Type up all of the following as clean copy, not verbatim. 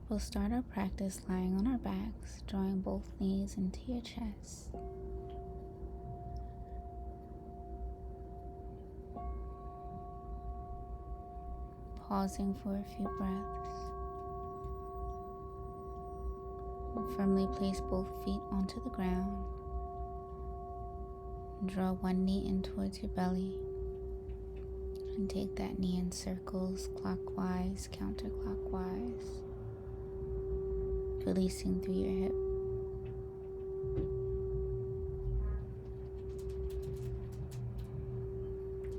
We'll start our practice lying on our backs, drawing both knees into your chest. Pausing for a few breaths. Firmly place both feet onto the ground. Draw one knee in towards your belly. And take that knee in circles, clockwise, counterclockwise. Releasing through your hip.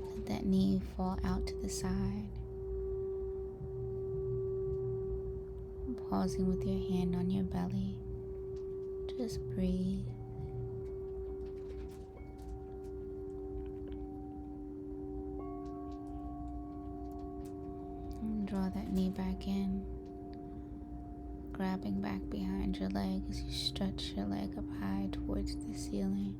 Let that knee fall out to the side. Pausing with your hand on your belly. Just breathe. And draw that knee back in. Grabbing back behind your leg as you stretch your leg up high towards the ceiling.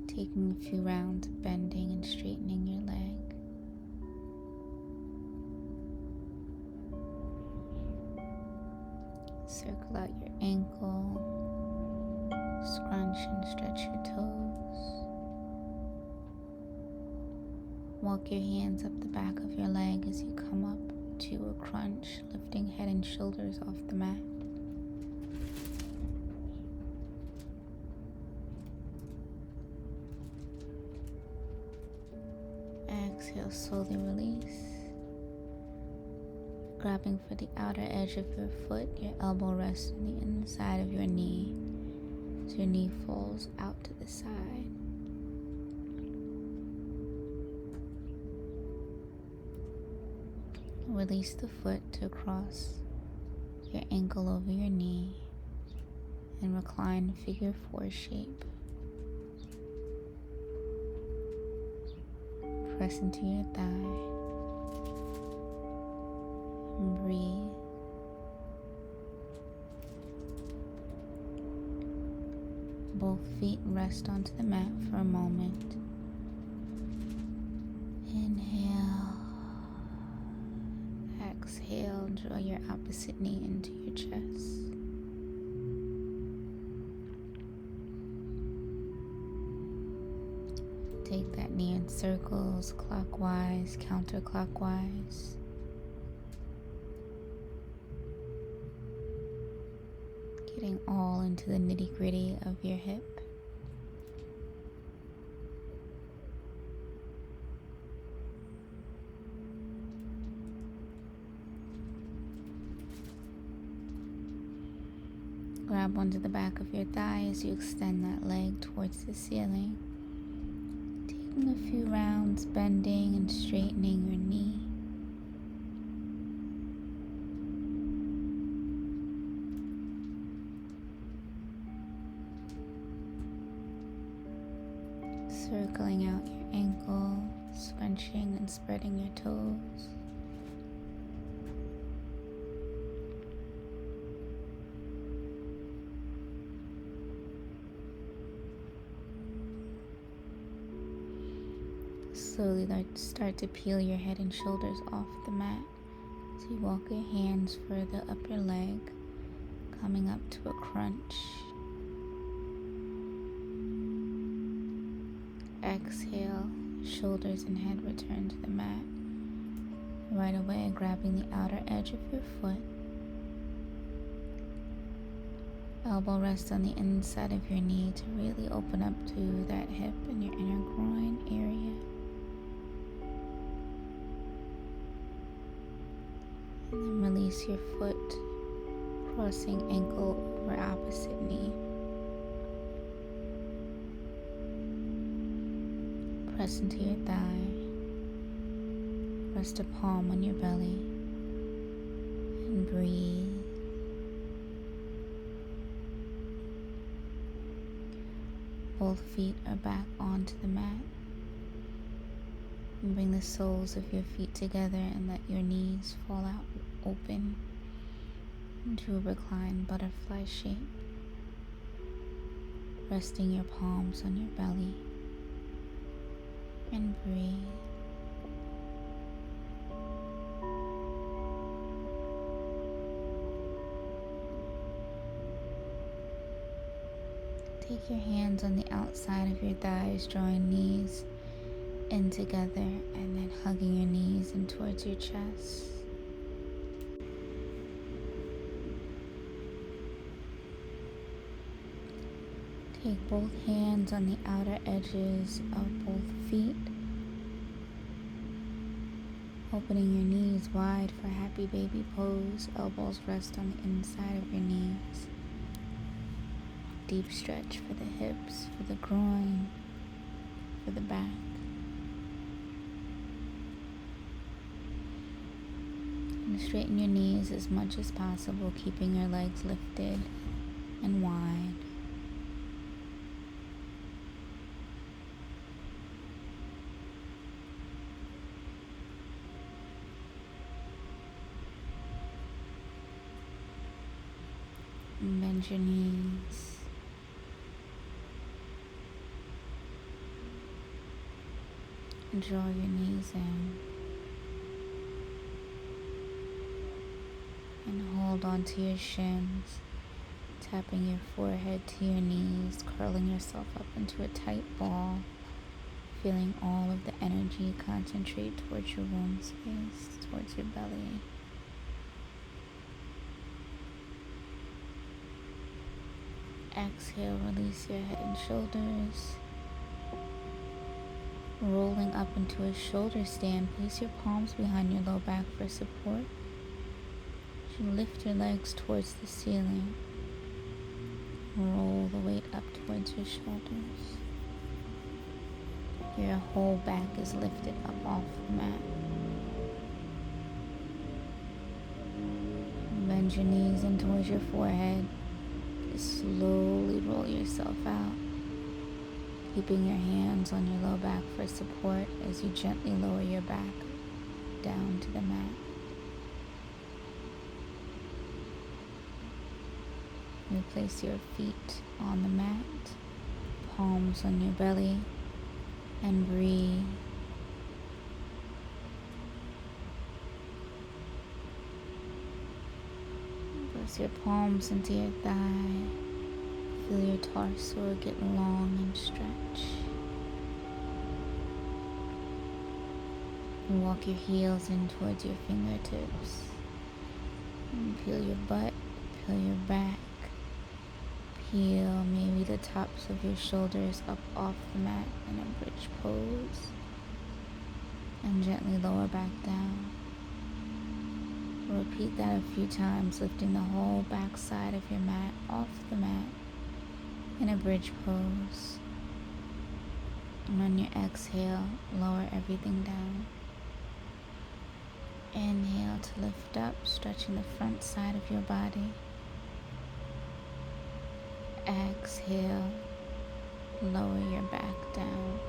Taking a few rounds of bending and straightening your leg. Circle out your ankle, scrunch and stretch your toes. Walk your hands up the back of your leg as you come up to a crunch, lifting head and shoulders off the mat. Exhale, slowly release. Grabbing for the outer edge of your foot, your elbow rests on the inside of your knee as your knee falls out to the side. Release the foot to cross your ankle over your knee and recline figure 4 shape. Press into your thigh. And breathe. Both feet rest onto the mat for a moment. Inhale. Exhale. Draw your opposite knee into your chest. Take that knee in circles, clockwise, counterclockwise. Getting all into the nitty-gritty of your hip. Grab onto the back of your thigh as you extend that leg towards the ceiling. Taking a few rounds, bending and straightening your knee. Circling out your ankle, scrunching and spreading your toes. Slowly start to peel your head and shoulders off the mat. So you walk your hands further up your leg, coming up to a crunch. Exhale, shoulders and head return to the mat. Right away, grabbing the outer edge of your foot. Elbow rest on the inside of your knee to really open up to that hip and your inner groin area. And then release your foot, crossing ankle over opposite knee. Press into your thigh. Rest a palm on your belly. And breathe. Both feet are back onto the mat. And bring the soles of your feet together and let your knees fall out open into a reclined butterfly shape. Resting your palms on your belly. And breathe. Take your hands on the outside of your thighs, drawing knees in together and then hugging your knees in towards your chest. Take both hands on the outer edges of both feet, opening your knees wide for happy baby pose. Elbows rest on the inside of your knees. Deep stretch for the hips, for the groin, for the back. And straighten your knees as much as possible, keeping your legs lifted and wide. And bend your knees. And draw your knees in. And hold onto your shins, tapping your forehead to your knees, curling yourself up into a tight ball, feeling all of the energy concentrate towards your womb space, towards your belly. Exhale, release your head and shoulders. Rolling up into a shoulder stand, place your palms behind your low back for support. You lift your legs towards the ceiling. Roll the weight up towards your shoulders. Your whole back is lifted up off the mat. Bend your knees in towards your forehead. Just slowly roll yourself out, keeping your hands on your low back for support as you gently lower your back down to the mat. You place your feet on the mat, palms on your belly, and breathe. Press your palms into your thigh. Feel your torso get long and stretch. And walk your heels in towards your fingertips. And peel your butt, peel your back. Peel maybe the tops of your shoulders up off the mat in a bridge pose. And gently lower back down. Repeat that a few times, lifting the whole back side of your mat off the mat in a bridge pose. And on your exhale, lower everything down. Inhale to lift up, stretching the front side of your body. Exhale, lower your back down.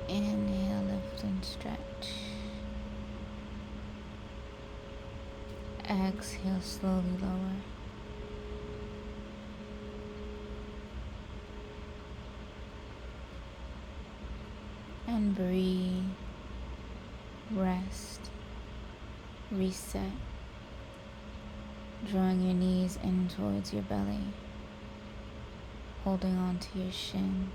Inhale, lift and stretch. Exhale, slowly lower. And breathe, rest, reset. Drawing your knees in towards your belly, holding on to your shins.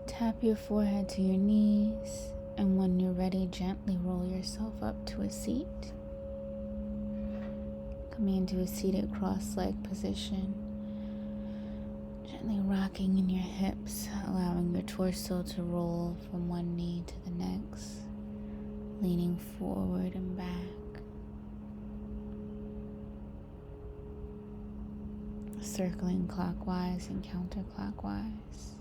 Tap your forehead to your knees, and when you're ready, gently roll yourself up to a seat. Coming into a seated cross-legged position. Gently rocking in your hips, allowing your torso to roll from one knee to the next, leaning forward and back, circling clockwise and counterclockwise.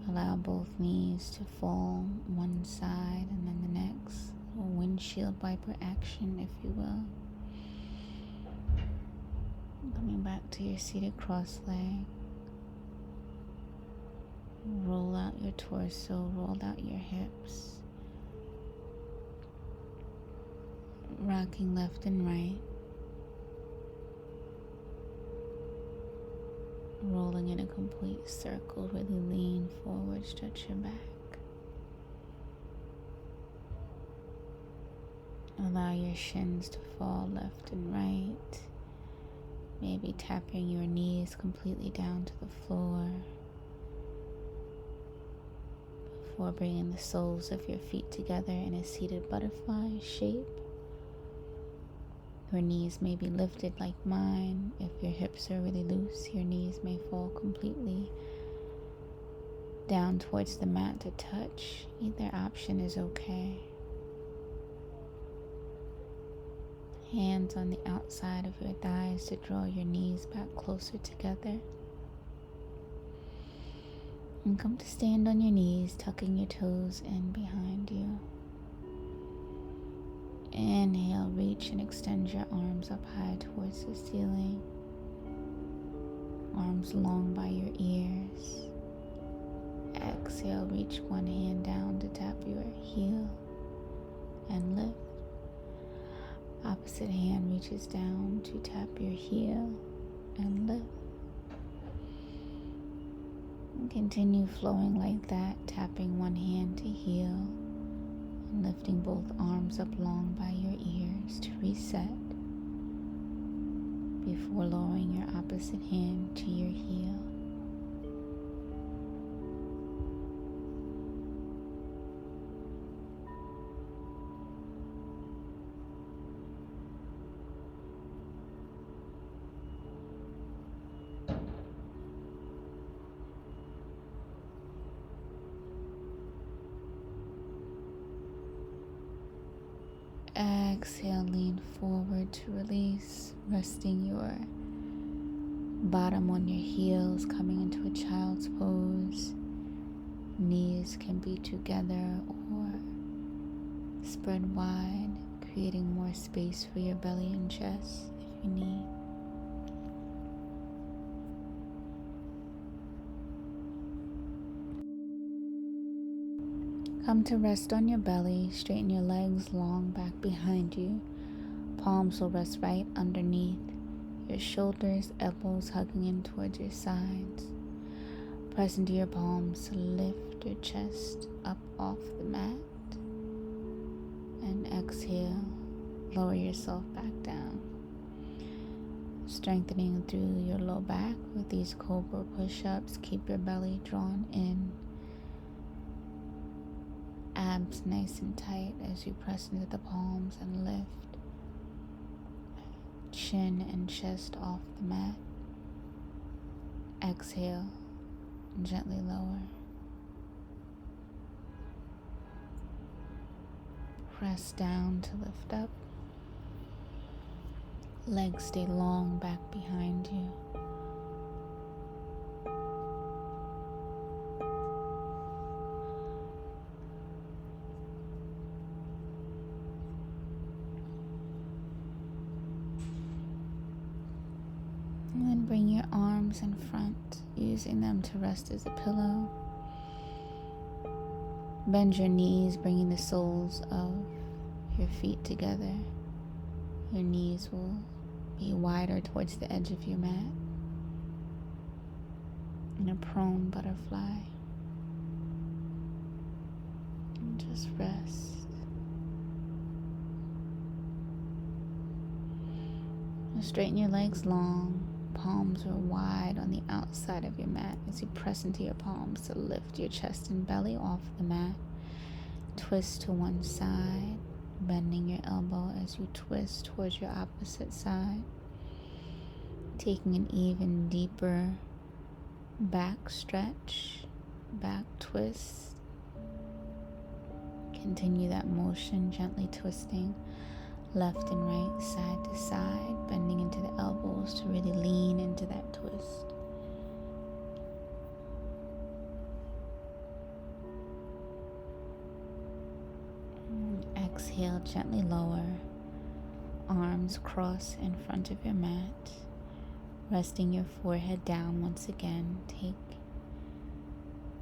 Allow both knees to fall one side and then the next, a windshield wiper action, if you will. Coming back to your seated cross leg. Roll out your torso, roll out your hips. Rocking left and right. rolling in a complete circle. Really lean forward, stretch your back. Allow your shins to fall left and right. Maybe tapping your knees completely down to the floor before bringing the soles of your feet together in a seated butterfly shape. Your knees may be lifted like mine. If your hips are really loose, your knees may fall completely down towards the mat to touch. Either option is okay. Hands on the outside of your thighs to draw your knees back closer together. And come to stand on your knees, tucking your toes in behind you. Inhale, reach and extend your arms up high towards the ceiling. Arms long by your ears. Exhale, reach one hand down to tap your heel and lift. Opposite hand reaches down to tap your heel and lift. And continue flowing like that, tapping one hand to heel and lifting both arms up long by your ears to reset before lowering your opposite hand to your heel. Exhale, lean forward to release, resting your bottom on your heels, coming into a child's pose. Knees can be together or spread wide, creating more space for your belly and chest if you need. Come to rest on your belly, straighten your legs long back behind you. Palms will rest right underneath your shoulders, elbows hugging in towards your sides. Press into your palms to lift your chest up off the mat. And exhale, lower yourself back down. Strengthening through your low back with these cobra push-ups. Keep your belly drawn in. Abs nice and tight as you press into the palms and lift. Chin and chest off the mat. Exhale, gently lower. Press down to lift up. Legs stay long back behind you. And then bring your arms in front, using them to rest as a pillow. Bend your knees, bringing the soles of your feet together. Your knees will be wider towards the edge of your mat. In a prone butterfly. And just rest. And straighten your legs long. Palms are wide on the outside of your mat as you press into your palms to lift your chest and belly off the mat. Twist to one side, bending your elbow as you twist towards your opposite side. Taking an even deeper back stretch, back twist. Continue that motion, gently twisting left and right, side to side, bending into the elbows to really lean into that twist. Exhale, gently lower. Arms cross in front of your mat, resting your forehead down once again. Take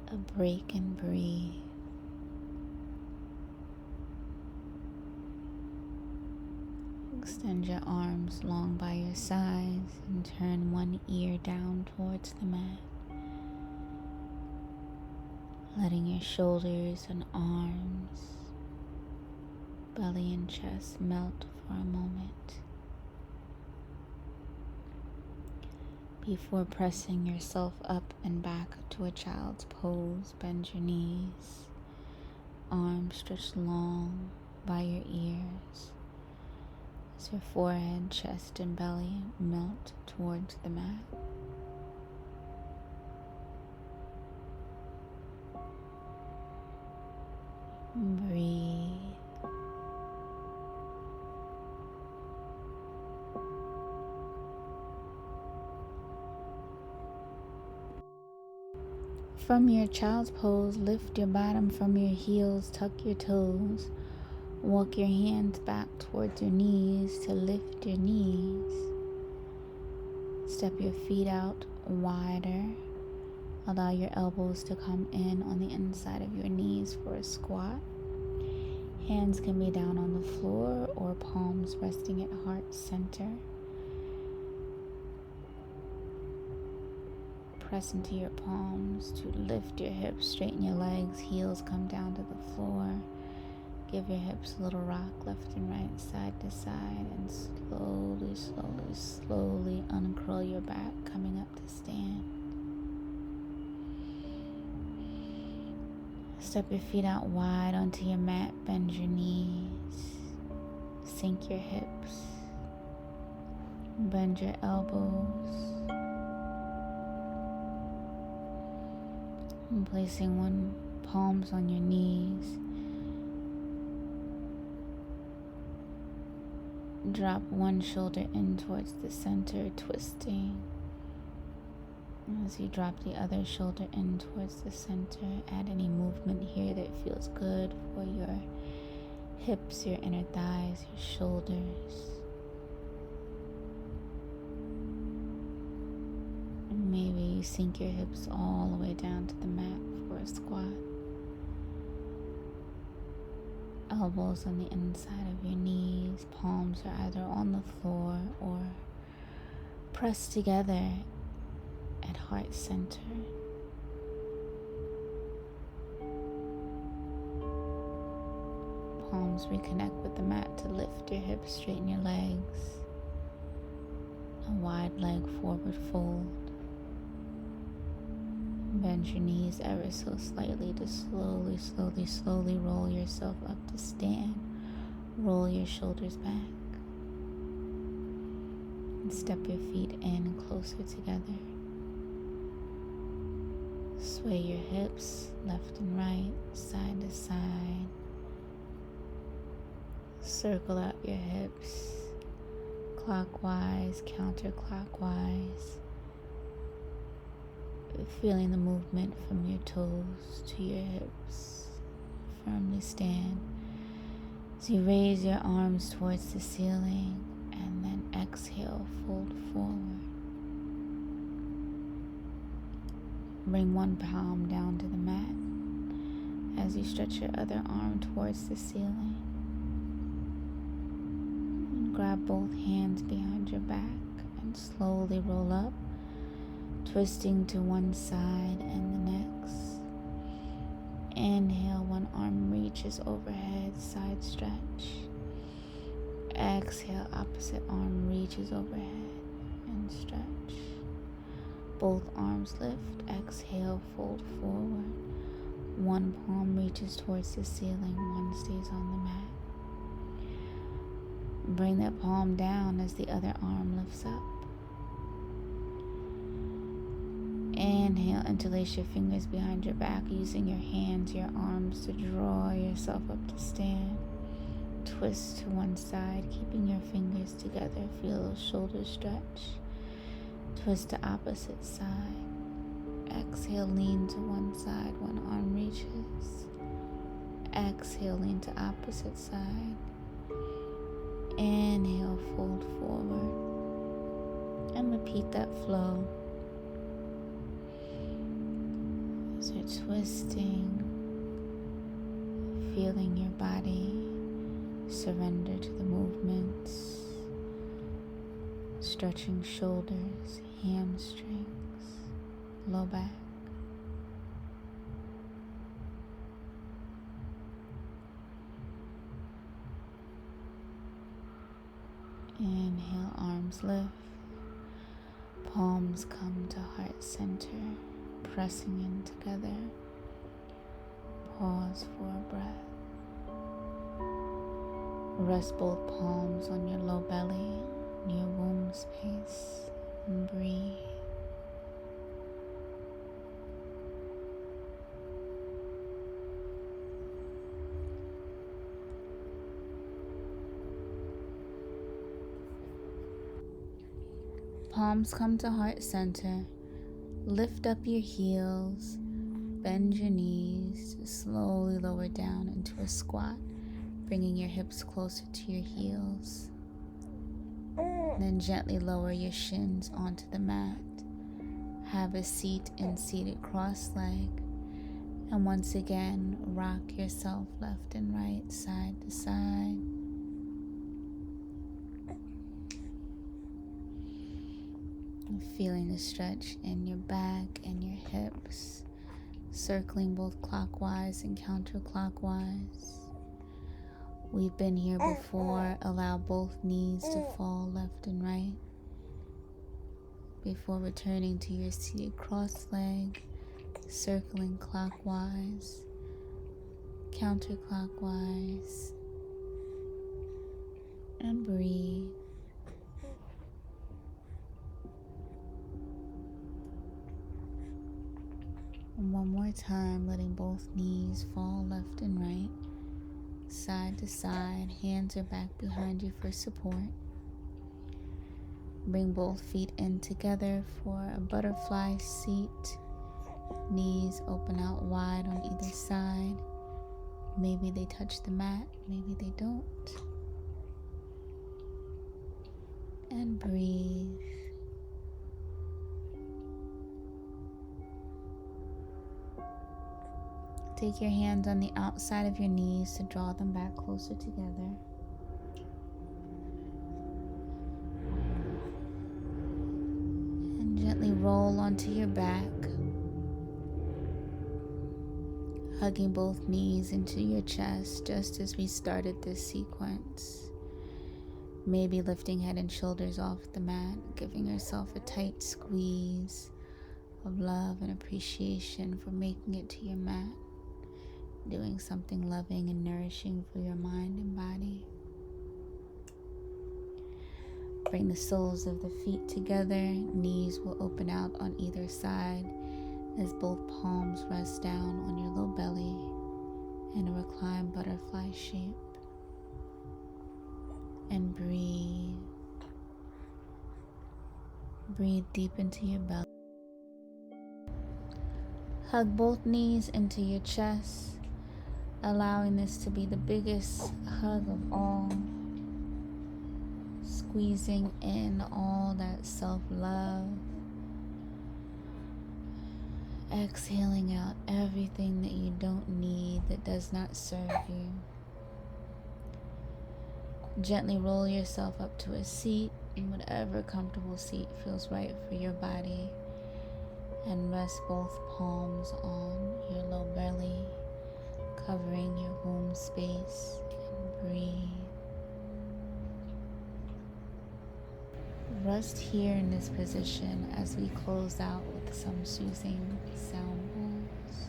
a break and breathe. Extend your arms long by your sides and turn one ear down towards the mat. Letting your shoulders and arms, belly and chest melt for a moment. Before pressing yourself up and back to a child's pose, bend your knees, arms stretched long by your ears as your forehead, chest, and belly melt towards the mat. Breathe. From your child's pose, lift your bottom from your heels, tuck your toes. Walk your hands back towards your knees to lift your knees. Step your feet out wider. Allow your elbows to come in on the inside of your knees for a squat. Hands can be down on the floor or palms resting at heart center. Press into your palms to lift your hips, straighten your legs, heels come down to the floor. Give your hips a little rock left and right, side to side, and slowly uncurl your back, coming up to stand. Step your feet out wide onto your mat, bend your knees, sink your hips, bend your elbows. And placing one palms on your knees, drop one shoulder in towards the center, twisting. As you drop the other shoulder in towards the center, add any movement here that feels good for your hips, your inner thighs, your shoulders. And maybe you sink your hips all the way down to the mat for a squat. Elbows on the inside of your knees, palms are either on the floor or pressed together at heart center. Palms reconnect with the mat to lift your hips, straighten your legs. A wide leg forward fold. Bend your knees ever so slightly to slowly roll yourself up to stand. Roll your shoulders back. And step your feet in closer together. Sway your hips left and right, side to side. Circle out your hips clockwise, counterclockwise. Feeling the movement from your toes to your hips. Firmly stand. As you raise your arms towards the ceiling and then exhale, fold forward. Bring one palm down to the mat as you stretch your other arm towards the ceiling. And grab both hands behind your back and slowly roll up, twisting to one side and the next. Inhale, one arm reaches overhead, side stretch. Exhale, opposite arm reaches overhead and stretch. Both arms lift. Exhale, fold forward. One palm reaches towards the ceiling, one stays on the mat. Bring that palm down as the other arm lifts up. Inhale, interlace your fingers behind your back, using your hands, your arms to draw yourself up to stand. Twist to one side, keeping your fingers together. Feel those shoulders stretch. Twist to opposite side. Exhale, lean to one side, one arm reaches. Exhale, lean to opposite side. Inhale, fold forward. And repeat that flow. As you're twisting, feeling your body surrender to the movements. Stretching shoulders, hamstrings, low back. Inhale, arms lift. Palms come to heart center, pressing in together. Pause for a breath. Rest both palms on your low belly, your womb space, and breathe. Palms come to heart center. Lift up your heels, bend your knees, slowly lower down into a squat, bringing your hips closer to your heels. Then gently lower your shins onto the mat. Have a seat in seated cross-leg. And once again, rock yourself left and right, side to side. Feeling the stretch in your back and your hips, circling both clockwise and counterclockwise. We've been here before. Allow both knees to fall left and right before returning to your seated cross leg, circling clockwise, counterclockwise, and breathe. And one more time, letting both knees fall left and right, side to side. Hands are back behind you for support. Bring both feet in together for a butterfly seat. Knees open out wide on either side. Maybe they touch the mat, maybe they don't. And breathe. Take your hands on the outside of your knees to draw them back closer together. And gently roll onto your back, hugging both knees into your chest just as we started this sequence. Maybe lifting head and shoulders off the mat, giving yourself a tight squeeze of love and appreciation for making it to your mat. Doing something loving and nourishing for your mind and body. Bring the soles of the feet together. Knees will open out on either side as both palms rest down on your low belly in a reclined butterfly shape. And breathe. Breathe deep into your belly. Hug both knees into your chest, allowing this to be the biggest hug of all. Squeezing in all that self-love. Exhaling out everything that you don't need, that does not serve you. Gently roll yourself up to a seat, in whatever comfortable seat feels right for your body. And rest both palms on your low belly, covering your womb space, and breathe. Rest here in this position as we close out with some soothing sound bowls.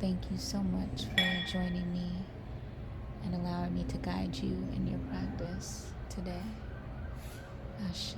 Thank you so much for joining me and allowing me to guide you in your practice today. Ashe.